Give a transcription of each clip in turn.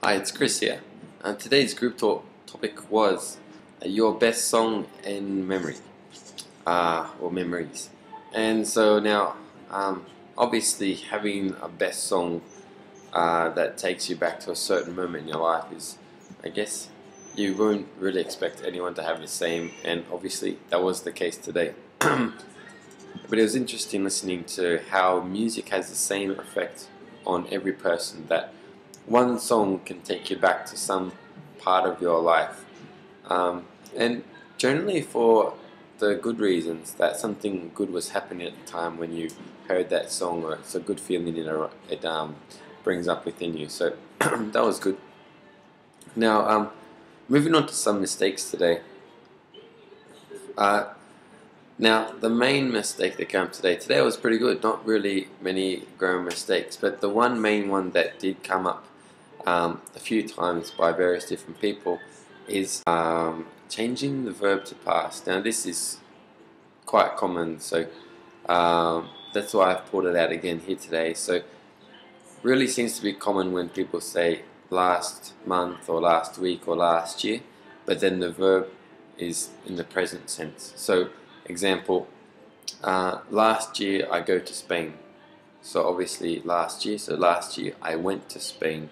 Hi, it's Chris here. Today's group talk topic was your best song in memory, or memories. And so now, obviously, having a best song that takes you back to a certain moment in your life is, I guess, you won't really expect anyone to have the same, and obviously, that was the case today. But it was interesting listening to how music has the same effect on every person, that one song can take you back to some part of your life, and generally for the good reasons, that something good was happening at the time when you heard that song, or it's a good feeling it brings up within you. So that was good. Now, moving on to some mistakes today. Now, the main mistake that came today was pretty good. Not really many grammar mistakes, but the one main one that did come up a few times by various different people is changing the verb to past. Now, this is quite common, so that's why I've pulled it out again here today. So, really seems to be common when people say last month or last week or last year, but then the verb is in the present sense. So, example, last year I go to Spain. So obviously last year, so last year I went to Spain.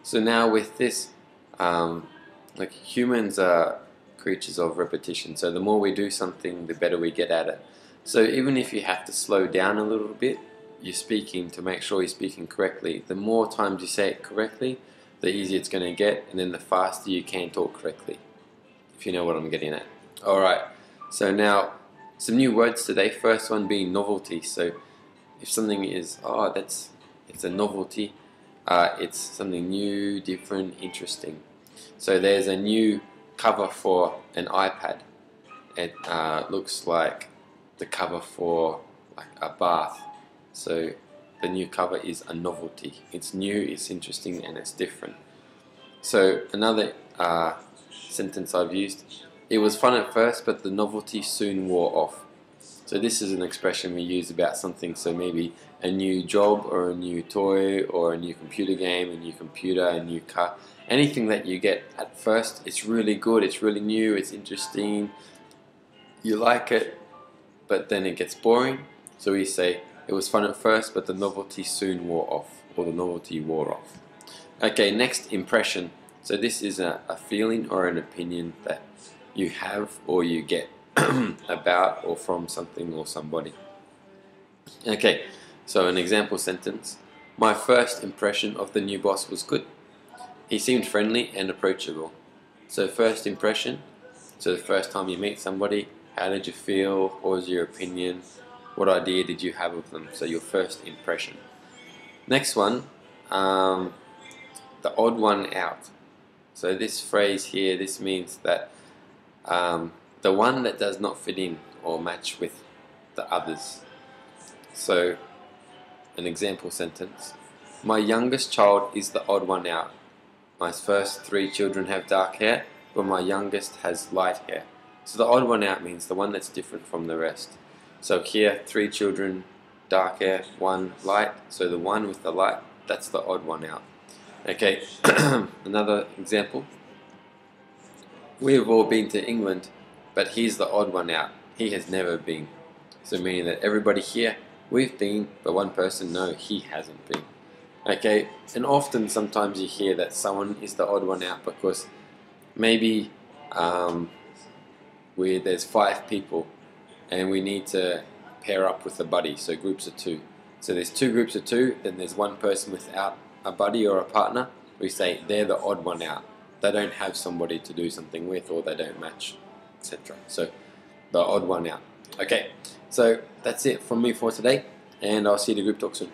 So now with this, like humans are creatures of repetition, so the more we do something, the better we get at it. So even if you have to slow down a little bit, you're speaking to make sure you're speaking correctly. The more times you say it correctly, the easier it's going to get, and then the faster you can talk correctly, if you know what I'm getting at. Alright, so now some new words today. First one being novelty. So if something is, it's a novelty, it's something new, different, interesting. So there's a new cover for an iPad. It looks like the cover for like a bath. So the new cover is a novelty. It's new, it's interesting, and it's different. So another sentence I've used: it was fun at first, but the novelty soon wore off. So this is an expression we use about something. So maybe a new job, or a new toy, or a new computer game, a new computer, a new car. Anything that you get at first, it's really good, it's really new, it's interesting, you like it, but then it gets boring. So we say it was fun at first, but the novelty soon wore off, or the novelty wore off. Okay, next, impression. So this is a feeling or an opinion that you have or you get about or from something or somebody. Okay, so an example sentence: my first impression of the new boss was good. He seemed friendly and approachable. So first impression, so the first time you meet somebody, how did you feel? What was your opinion? What idea did you have of them? So your first impression. Next one, the odd one out. So this phrase here, this means that the one that does not fit in or match with the others. So an example sentence: my youngest child is the odd one out. My first 3 children have dark hair, but my youngest has light hair. So the odd one out means the one that's different from the rest. So here, 3 children, dark hair, 1 light. So the one with the light, that's the odd one out. Okay, another example: we have all been to England, but he's the odd one out. He has never been. So meaning that everybody here, we've been, but one person, no, he hasn't been. Okay, and often sometimes you hear that someone is the odd one out because maybe there's 5 people and we need to pair up with a buddy, so groups of 2. So there's 2 groups of 2, then there's one person without a buddy or a partner. We say they're the odd one out. They don't have somebody to do something with, or they don't match, etc. So the odd one out. Okay, so that's it from me for today, and I'll see you in the group talk soon.